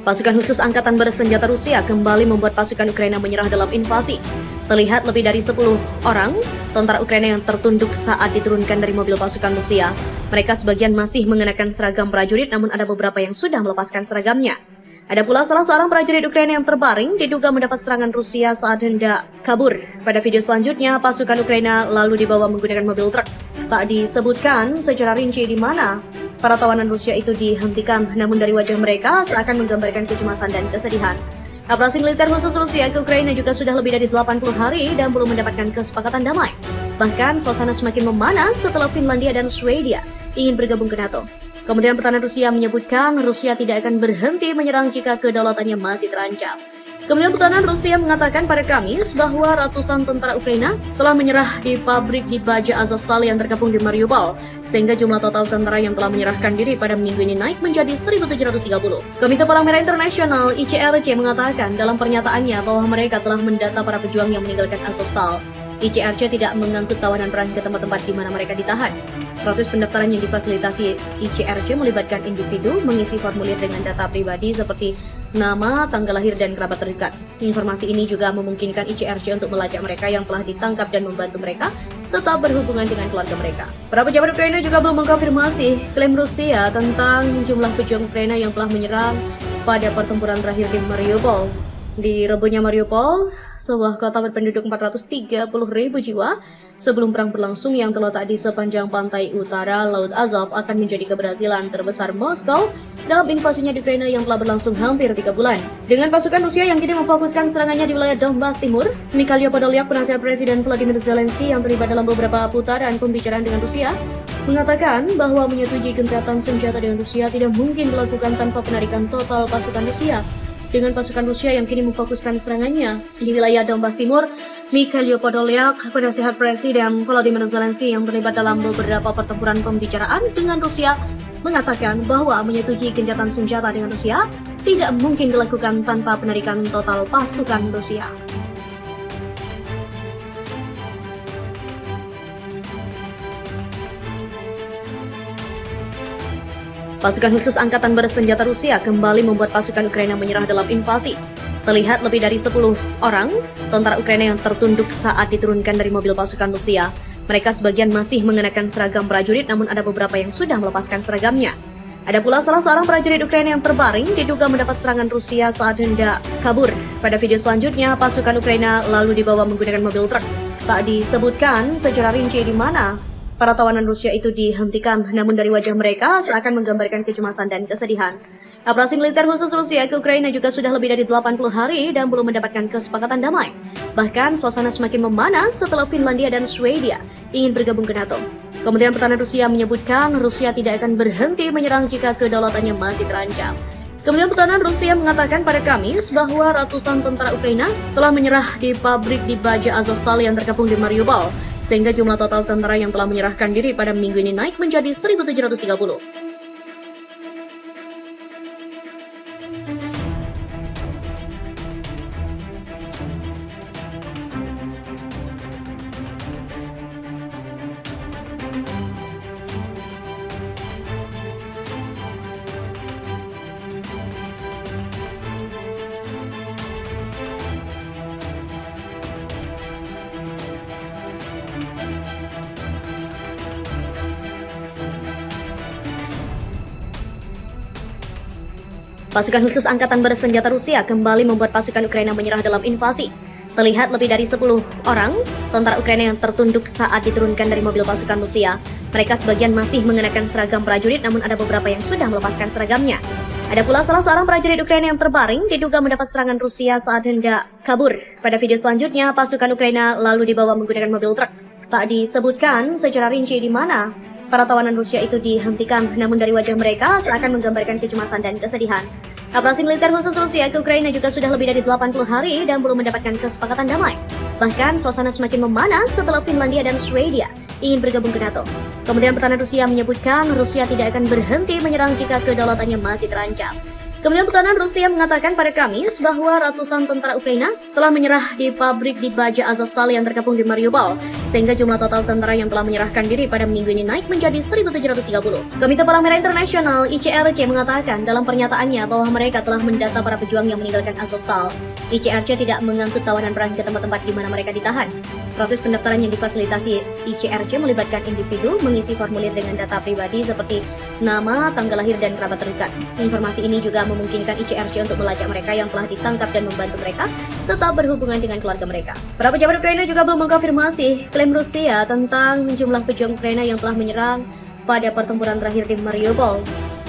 Pasukan khusus angkatan bersenjata Rusia kembali membuat pasukan Ukraina menyerah dalam invasi. Terlihat lebih dari 10 orang tentara Ukraina yang tertunduk saat diturunkan dari mobil pasukan Rusia. Mereka sebagian masih mengenakan seragam prajurit, namun ada beberapa yang sudah melepaskan seragamnya. Ada pula salah seorang prajurit Ukraina yang terbaring diduga mendapat serangan Rusia saat hendak kabur. Pada video selanjutnya, pasukan Ukraina lalu dibawa menggunakan mobil truk. Tak disebutkan secara rinci di mana para tawanan Rusia itu dihentikan, namun dari wajah mereka seakan menggambarkan kecemasan dan kesedihan. Operasi militer khusus Rusia ke Ukraina juga sudah lebih dari 80 hari dan belum mendapatkan kesepakatan damai. Bahkan suasana semakin memanas setelah Finlandia dan Swedia ingin bergabung ke NATO. Kementerian Pertahanan Rusia menyebutkan Rusia tidak akan berhenti menyerang jika kedaulatannya masih terancam. Kementerian Pertahanan Rusia mengatakan pada Kamis bahwa ratusan tentara Ukraina telah menyerah di pabrik di baja Azovstal yang tergabung di Mariupol, sehingga jumlah total tentara yang telah menyerahkan diri pada minggu ini naik menjadi 1.730. Komite Palang Merah Internasional ICRC mengatakan dalam pernyataannya bahwa mereka telah mendata para pejuang yang meninggalkan Azovstal. ICRC tidak mengangkut tawanan perang ke tempat-tempat di mana mereka ditahan. Proses pendaftaran yang difasilitasi ICRC melibatkan individu mengisi formulir dengan data pribadi seperti nama, tanggal lahir, dan kerabat terdekat. Informasi ini juga memungkinkan ICRC untuk melacak mereka yang telah ditangkap dan membantu mereka tetap berhubungan dengan keluarga mereka. Para pejabat Ukraina juga belum mengkonfirmasi klaim Rusia tentang jumlah pejuang Ukraina yang telah menyerang pada pertempuran terakhir di Mariupol. Di rebuhnya Mariupol, sebuah kota berpenduduk 430.000 jiwa, sebelum perang berlangsung yang terletak di sepanjang pantai utara Laut Azov akan menjadi keberhasilan terbesar Moskow dalam invasinya di Ukraina yang telah berlangsung hampir 3 bulan. Dengan pasukan Rusia yang kini memfokuskan serangannya di wilayah Donbas Timur, Mikhail Podolyak, penasihat Presiden Volodymyr Zelensky yang terlibat dalam beberapa putaran pembicaraan dengan Rusia, mengatakan bahwa menyetujui gencatan senjata dengan Rusia tidak mungkin dilakukan tanpa penarikan total pasukan Rusia. Dengan pasukan Rusia yang kini memfokuskan serangannya di wilayah Donbas Timur, Mikhail Podolyak, penasihat Presiden Volodymyr Zelensky yang terlibat dalam beberapa pertempuran pembicaraan dengan Rusia, mengatakan bahwa menyetujui gencatan senjata dengan Rusia tidak mungkin dilakukan tanpa penarikan total pasukan Rusia. Pasukan khusus angkatan bersenjata Rusia kembali membuat pasukan Ukraina menyerah dalam invasi. Terlihat lebih dari 10 orang tentara Ukraina yang tertunduk saat diturunkan dari mobil pasukan Rusia. Mereka sebagian masih mengenakan seragam prajurit, namun ada beberapa yang sudah melepaskan seragamnya. Ada pula salah seorang prajurit Ukraina yang terbaring diduga mendapat serangan Rusia saat hendak kabur. Pada video selanjutnya, pasukan Ukraina lalu dibawa menggunakan mobil truk. Tak disebutkan secara rinci di mana para tawanan Rusia itu dihentikan, namun dari wajah mereka seakan menggambarkan kecemasan dan kesedihan. Operasi militer khusus Rusia ke Ukraina juga sudah lebih dari 80 hari dan belum mendapatkan kesepakatan damai. Bahkan suasana semakin memanas setelah Finlandia dan Swedia ingin bergabung ke NATO. Kementerian Pertahanan Rusia menyebutkan Rusia tidak akan berhenti menyerang jika kedaulatannya masih terancam. Kementerian Pertahanan Rusia mengatakan pada Kamis bahwa ratusan tentara Ukraina telah menyerah di pabrik di baja Azovstal yang tergabung di Mariupol, sehingga jumlah total tentara yang telah menyerahkan diri pada minggu ini naik menjadi 1.730. Pasukan khusus angkatan bersenjata Rusia kembali membuat pasukan Ukraina menyerah dalam invasi. Terlihat lebih dari 10 orang tentara Ukraina yang tertunduk saat diturunkan dari mobil pasukan Rusia. Mereka sebagian masih mengenakan seragam prajurit, namun ada beberapa yang sudah melepaskan seragamnya. Ada pula salah seorang prajurit Ukraina yang terbaring diduga mendapat serangan Rusia saat hendak kabur. Pada video selanjutnya, pasukan Ukraina lalu dibawa menggunakan mobil truk. Tak disebutkan secara rinci di mana para tawanan Rusia itu dihentikan, namun dari wajah mereka seakan menggambarkan kecemasan dan kesedihan. Operasi militer khusus Rusia ke Ukraina juga sudah lebih dari 80 hari dan belum mendapatkan kesepakatan damai. Bahkan suasana semakin memanas setelah Finlandia dan Swedia ingin bergabung ke NATO. Kementerian Pertahanan Rusia menyebutkan Rusia tidak akan berhenti menyerang jika kedaulatannya masih terancam. Kementerian Pertahanan Rusia mengatakan pada Kamis bahwa ratusan tentara Ukraina telah menyerah di pabrik di Baja Azovstal yang tergabung di Mariupol, sehingga jumlah total tentara yang telah menyerahkan diri pada minggu ini naik menjadi 1.730. Komite Palang Merah Internasional (ICRC) mengatakan dalam pernyataannya bahwa mereka telah mendata para pejuang yang meninggalkan Azovstal. ICRC tidak mengangkut tawanan perang ke tempat-tempat di mana mereka ditahan. Proses pendaftaran yang difasilitasi ICRC melibatkan individu mengisi formulir dengan data pribadi seperti nama, tanggal lahir, dan kerabat terdekat. Informasi ini juga memungkinkan ICRC untuk melacak mereka yang telah ditangkap dan membantu mereka tetap berhubungan dengan keluarga mereka. Para pejabat Ukraina juga belum mengkonfirmasi klaim Rusia tentang jumlah pejuang Ukraina yang telah menyerang pada pertempuran terakhir di Mariupol.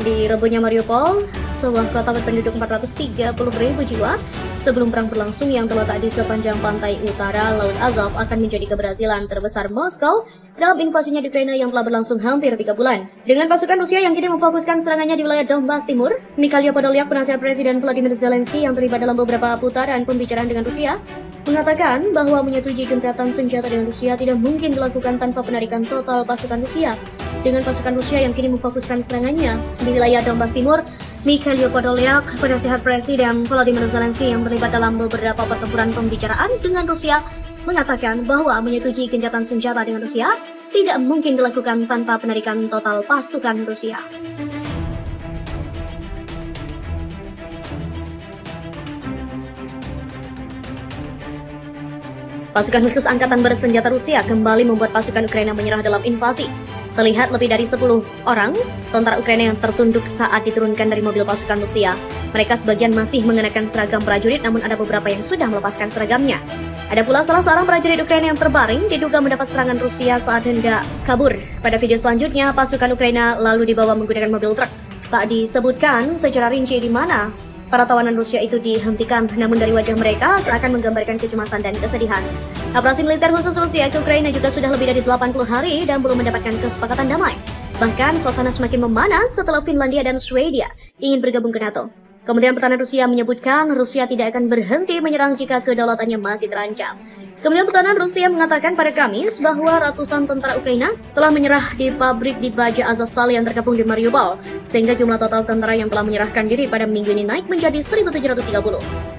Di rebuhnya Mariupol, sebuah kota berpenduduk 430.000 jiwa sebelum perang berlangsung yang terletak di sepanjang pantai utara Laut Azov akan menjadi keberhasilan terbesar Moskow dalam invasinya di Ukraina yang telah berlangsung hampir 3 bulan. Dengan pasukan Rusia yang kini memfokuskan serangannya di wilayah Donbas Timur, Mikhail Podolyak, penasihat Presiden Volodymyr Zelensky yang terlibat dalam beberapa putaran pembicaraan dengan Rusia, mengatakan bahwa menyetujui gencatan senjata dengan Rusia tidak mungkin dilakukan tanpa penarikan total pasukan Rusia. Dengan pasukan Rusia yang kini memfokuskan serangannya di wilayah Donbas Timur, Mikhail Podolyak, penasihat Presiden Volodymyr Zelensky yang terlibat dalam beberapa pertempuran pembicaraan dengan Rusia, mengatakan bahwa menyetujui gencatan senjata dengan Rusia tidak mungkin dilakukan tanpa penarikan total pasukan Rusia. Pasukan khusus Angkatan Bersenjata Rusia kembali membuat pasukan Ukraina menyerah dalam invasi. Terlihat lebih dari 10 orang tentara Ukraina yang tertunduk saat diturunkan dari mobil pasukan Rusia. Mereka sebagian masih mengenakan seragam prajurit, namun ada beberapa yang sudah melepaskan seragamnya. Ada pula salah seorang prajurit Ukraina yang terbaring diduga mendapat serangan Rusia saat hendak kabur. Pada video selanjutnya, pasukan Ukraina lalu dibawa menggunakan mobil truk. Tak disebutkan secara rinci di mana para tawanan Rusia itu dihentikan, namun dari wajah mereka seakan menggambarkan kecemasan dan kesedihan. Operasi militer khusus Rusia ke Ukraina juga sudah lebih dari 80 hari dan belum mendapatkan kesepakatan damai. Bahkan suasana semakin memanas setelah Finlandia dan Swedia ingin bergabung ke NATO. Kementerian Pertahanan Rusia menyebutkan Rusia tidak akan berhenti menyerang jika kedaulatannya masih terancam. Kementerian Pertahanan Rusia mengatakan pada Kamis bahwa ratusan tentara Ukraina telah menyerah di pabrik di Baja Azovstal yang tergabung di Mariupol, sehingga jumlah total tentara yang telah menyerahkan diri pada minggu ini naik menjadi 1.730.